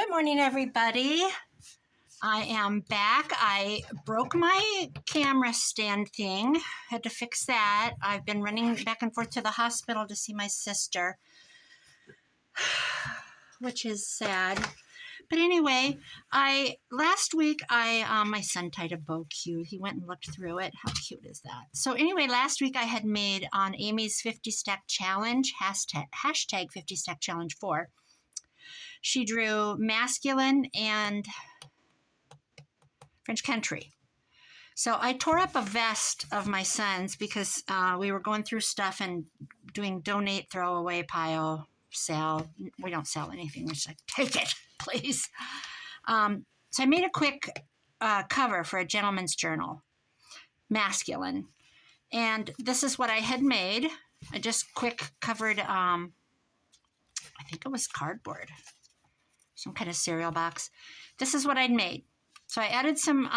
Good morning, everybody. I am back. I broke my camera stand thing. Had to fix that. I've been running back and forth to the hospital to see my sister, which is sad. But anyway, last week my son tied a bow cute. He went and looked through it. How cute is that? So anyway, last week I had made on Amy's 50 stack challenge, hashtag 50 stack challenge 4. She drew masculine and French country. So I tore up a vest of my son's because we were going through stuff and doing donate, throw away, pile, sell. We don't sell anything. We're just like, take it, please. So I made a quick cover for a gentleman's journal, masculine. And this is what I had made. I just quick covered, I think it was cardboard, some kind of cereal box. This is what I'd made. So I added some,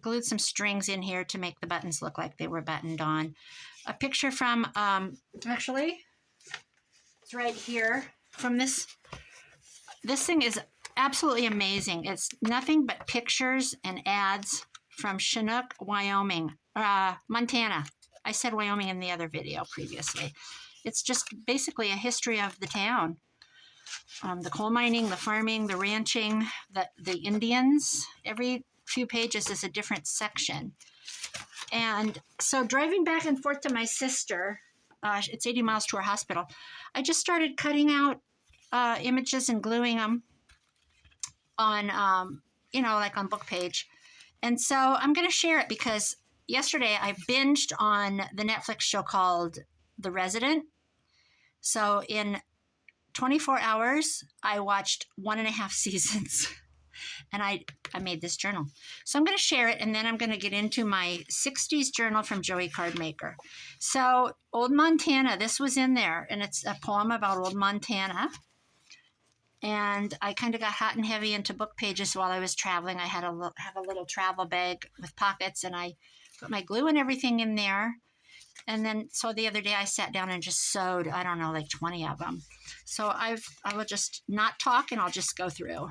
glued some strings in here to make the buttons look like they were buttoned on. A picture from, actually, it's right here from this. This thing is absolutely amazing. It's nothing but pictures and ads from Chinook, Wyoming, Montana. I said Wyoming in the other video previously. It's just basically a history of the town. The coal mining, the farming, the ranching, the Indians. Every few pages is a different section. And so driving back and forth to my sister, it's 80 miles to her hospital, I just started cutting out images and gluing them on, like on book page. And so I'm going to share it because yesterday I binged on the Netflix show called The Resident. So in 24 hours, I watched 1.5 seasons, and I made this journal. So I'm going to share it, and then I'm going to get into my 60s journal from Joey Cardmaker. So Old Montana, this was in there, and it's a poem about Old Montana. And I kind of got hot and heavy into book pages while I was traveling. I had have a little travel bag with pockets, and I put my glue and everything in there. And then, so the other day I sat down and just sewed, I don't know, like 20 of them. So I will just not talk and I'll just go through.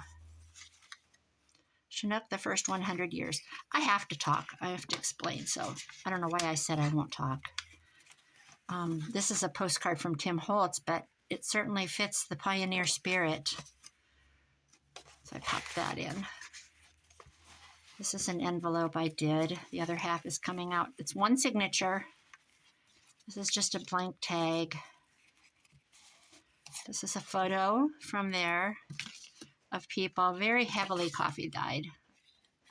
Chinook, the first 100 years. I have to talk. I have to explain. So I don't know why I said I won't talk. This is a postcard from Tim Holtz, but it certainly fits the pioneer spirit. So I popped that in. This is an envelope I did. The other half is coming out. It's one signature. This is just a blank tag. This is a photo from there of people very heavily coffee dyed.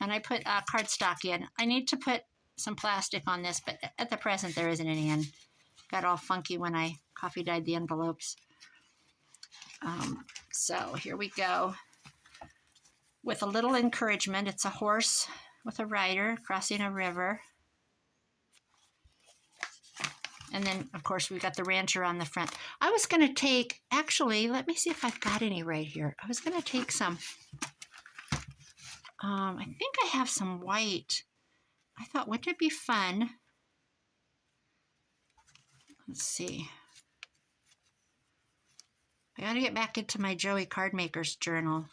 And I put cardstock in. I need to put some plastic on this, but at the present there isn't any in. Got all funky when I coffee dyed the envelopes. So here we go. With a little encouragement, it's a horse with a rider crossing a river. And then, of course, we've got the rancher on the front. I was going to take, actually, let me see if I've got any right here. I was going to take some, I think I have some white. I thought, wouldn't it be fun? Let's see. I got to get back into my Joey Cardmaker's journal.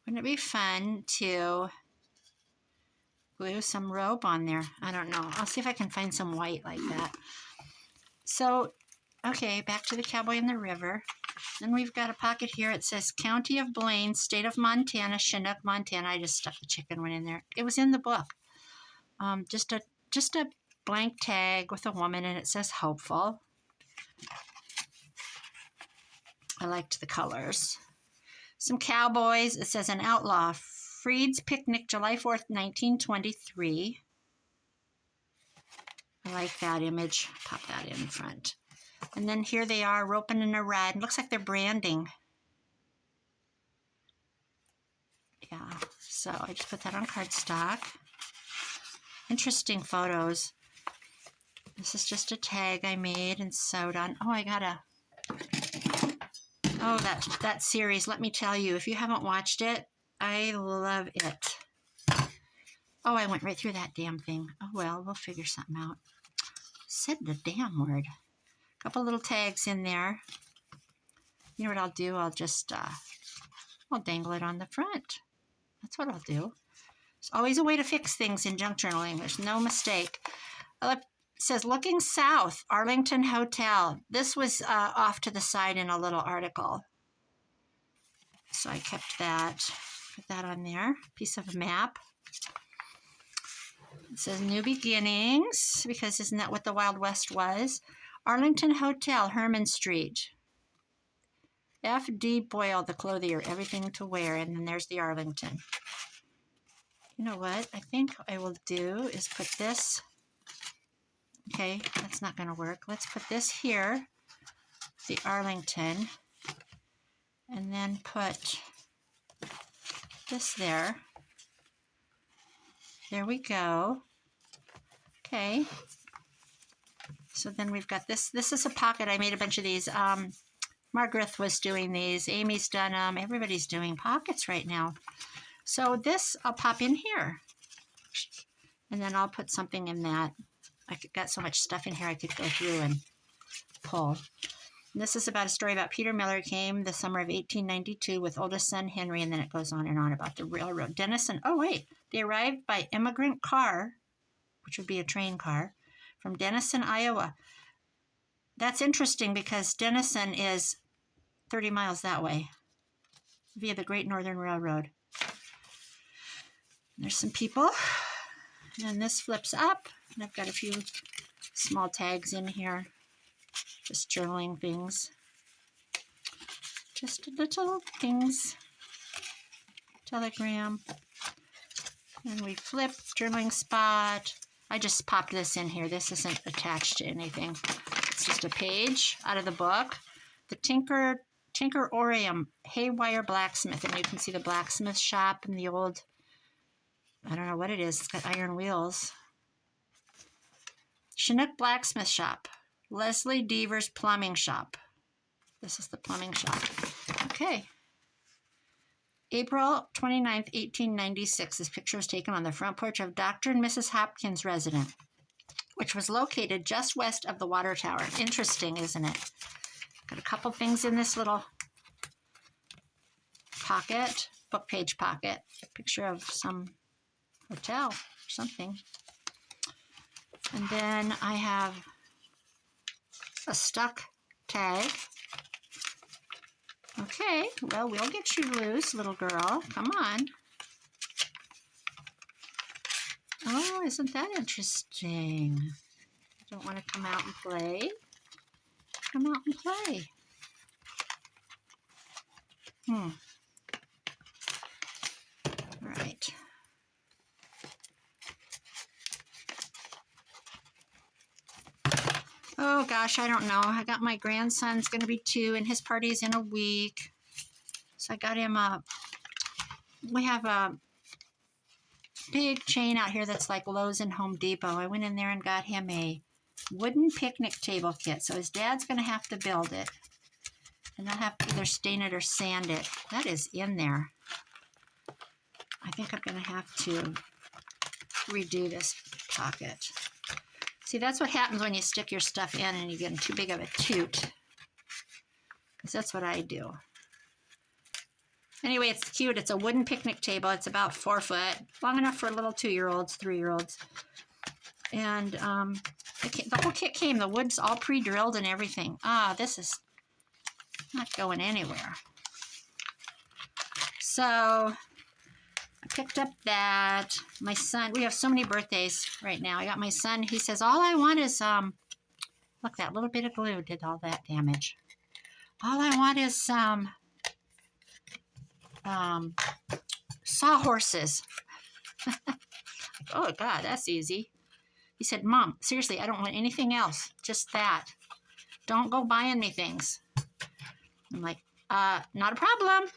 Wouldn't it be fun to glue some rope on there? I don't know. I'll see if I can find some white like that. So, okay, back to the cowboy in the river. Then we've got a pocket here. It says County of Blaine, State of Montana, Chinook, Montana. I just stuck the chicken one in there. It was in the book. Just a blank tag with a woman, and it says hopeful. I liked the colors. Some cowboys. It says an outlaw. Freed's Picnic, July 4th, 1923. I like that image. Pop that in front. And then here they are, roping in a ride. Looks like they're branding. Yeah, so I just put that on cardstock. Interesting photos. This is just a tag I made and sewed on. Oh, that series, let me tell you, if you haven't watched it, I love it. Oh, I went right through that damn thing. Oh, well, we'll figure something out. Said the damn word. A couple little tags in there. You know what I'll do? I'll just, I'll dangle it on the front. That's what I'll do. There's always a way to fix things in junk journaling. There's no mistake. It says, looking south, Arlington Hotel. This was off to the side in a little article. So I kept that. Put that on there. Piece of a map. It says New Beginnings, because isn't that what the Wild West was? Arlington Hotel, Herman Street. F.D. Boyle, the clothier, everything to wear. And then there's the Arlington. You know what I think I will do is put this. Okay, that's not going to work. Let's put this here, the Arlington, and then put this there. There we go. Okay. So then we've got this. This is a pocket. I made a bunch of these. Margaret was doing these. Amy's done them. Everybody's doing pockets right now. So this I'll pop in here. And then I'll put something in that. I got so much stuff in here I could go through and pull. And this is about a story about Peter Miller came the summer of 1892 with oldest son Henry, and then it goes on and on about the railroad. Denison, oh wait, they arrived by immigrant car, which would be a train car, from Denison, Iowa. That's interesting because Denison is 30 miles that way via the Great Northern Railroad. There's some people, and this flips up, and I've got a few small tags in here. Just journaling things. Just little things. Telegram. And we flip, journaling spot. I just popped this in here. This isn't attached to anything. It's just a page out of the book. The Tinker-Orium Haywire Blacksmith. And you can see the blacksmith shop in the old, I don't know what it is. It's got iron wheels. Chinook Blacksmith Shop. Leslie Deaver's Plumbing Shop. This is the plumbing shop. Okay. April 29th, 1896. This picture was taken on the front porch of Dr. and Mrs. Hopkins' residence, which was located just west of the water tower. Interesting, isn't it? Got a couple things in this little pocket, book page pocket. Picture of some hotel or something. And then I have a stuck tag. Okay, well, we'll get you loose, little girl. Come on. Oh, isn't that interesting? You don't want to come out and play? Come out and play. All right. Oh gosh, I don't know. I got my grandson's going to be 2 and his party's in a week. So I got him we have a big chain out here that's like Lowe's and Home Depot. I went in there and got him a wooden picnic table kit. So his dad's going to have to build it. And I'll have to either stain it or sand it. That is in there. I think I'm going to have to redo this pocket. See, that's what happens when you stick your stuff in and you get too big of a toot. Because that's what I do. Anyway, it's cute. It's a wooden picnic table. It's about 4 foot. Long enough for little 2-year-olds, 3-year-olds. And the whole kit came. The wood's all pre-drilled and everything. This is not going anywhere. So I picked up that. My son, we have so many birthdays right now. I got my son, he says, all I want is, look, that little bit of glue did all that damage. All I want is some sawhorses. Oh, God, that's easy. He said, Mom, seriously, I don't want anything else. Just that. Don't go buying me things. I'm like, not a problem.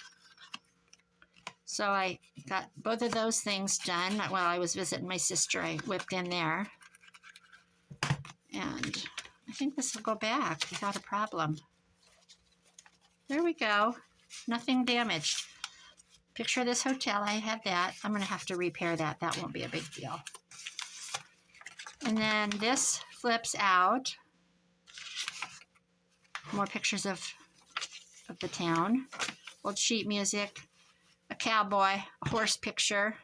So I got both of those things done. While I was visiting my sister, I whipped in there. And I think this will go back without a problem. There we go. Nothing damaged. Picture of this hotel. I had that. I'm going to have to repair that. That won't be a big deal. And then this flips out. More pictures of the town. Old sheet music. cowboy, a horse picture.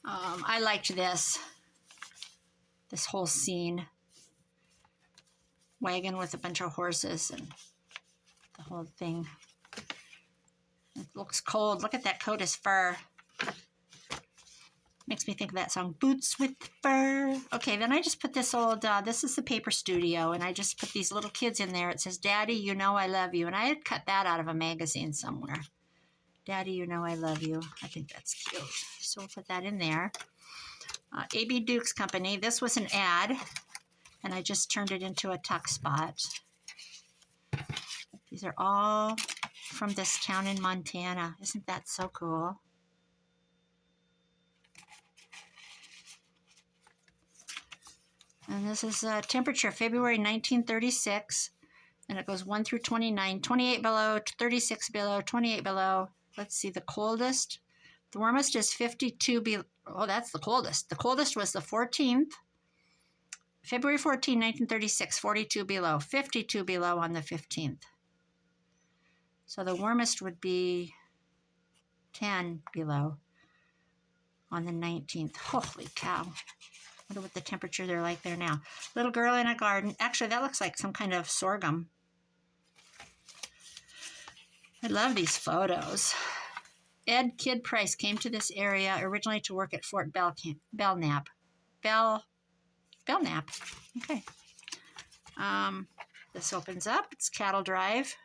I liked this whole scene. Wagon with a bunch of horses and the whole thing. It looks cold. Look at that coat is fur. Makes me think of that song, Boots with Fur. Okay, then I just put this old, this is the paper studio, and I just put these little kids in there. It says, Daddy, you know I love you. And I had cut that out of a magazine somewhere. Daddy, you know I love you. I think that's cute. So we'll put that in there. A.B. Duke's Company. This was an ad, and I just turned it into a tuck spot. These are all from this town in Montana. Isn't that so cool? And this is temperature, February 1936. And it goes 1 through 29, 28 below, 36 below, 28 below. Let's see, the coldest. The warmest is 52 below. Oh, that's the coldest. The coldest was the 14th. February 14, 1936, 42 below, 52 below on the 15th. So the warmest would be 10 below on the 19th. Holy cow. I wonder what the temperature they're like there now. Little girl in a garden. Actually, that looks like some kind of sorghum. I love these photos. Ed Kid Price came to this area originally to work at Fort Belknap. Belknap. Okay. This opens up. It's Cattle Drive.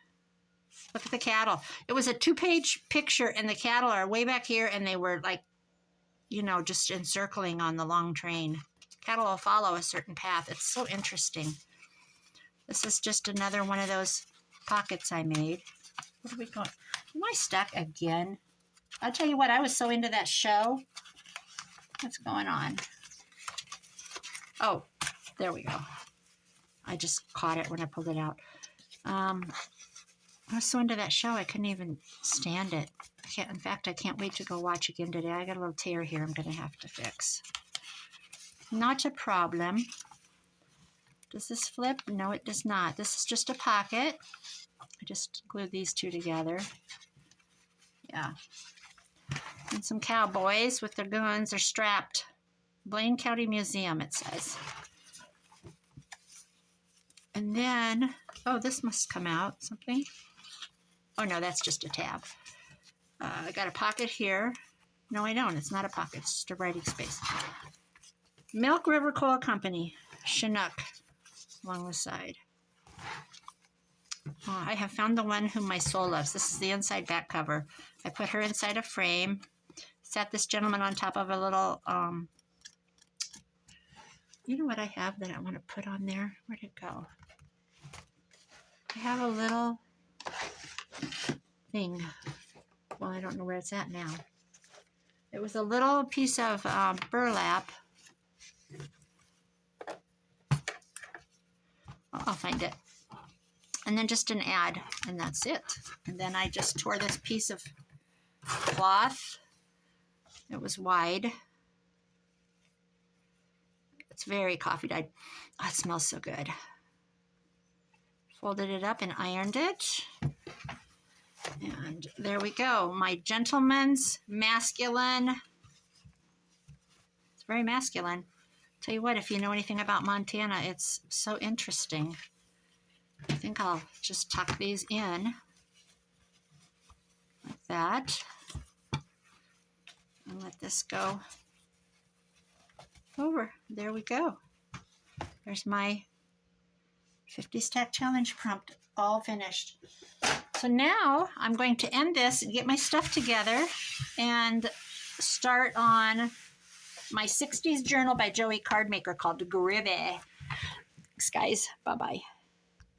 Look at the cattle. It was a 2-page picture, and the cattle are way back here, and they were like, you know, just encircling on the long train. Cattle will follow a certain path. It's so interesting. This is just another one of those pockets I made. What are we going? Am I stuck again? I'll tell you what, I was so into that show. What's going on? Oh, there we go. I just caught it when I pulled it out. I was so into that show, I couldn't even stand it. In fact, I can't wait to go watch again today. I got a little tear here I'm going to have to fix. Not a problem. Does this flip? No, it does not. This is just a pocket. I just glued these two together. Yeah. And some cowboys with their guns are strapped. Blaine County Museum, it says. And then, oh, this must come out. Something. Oh, no, that's just a tab. I got a pocket here. No, I don't. It's not a pocket. It's just a writing space. Milk River Coal Company, Chinook, along the side. I have found the one whom my soul loves. This is the inside back cover. I put her inside a frame. Sat this gentleman on top of a little, you know what I have that I want to put on there? Where'd it go? I have a little thing. Well, I don't know where it's at now. It was a little piece of burlap. I'll find it. And then just an ad, and that's it. And then I just tore this piece of cloth. It was wide. It's very coffee dyed. Oh, it smells so good. Folded it up and ironed it. And there we go. My gentleman's masculine. It's very masculine. Tell you what, if you know anything about Montana, it's so interesting. I think I'll just tuck these in like that. And let this go over. There we go. There's my 50 stack challenge prompt all finished. So now I'm going to end this and get my stuff together and start on my 60s journal by Joey Cardmaker called Groovy. Thanks, guys. Bye-bye.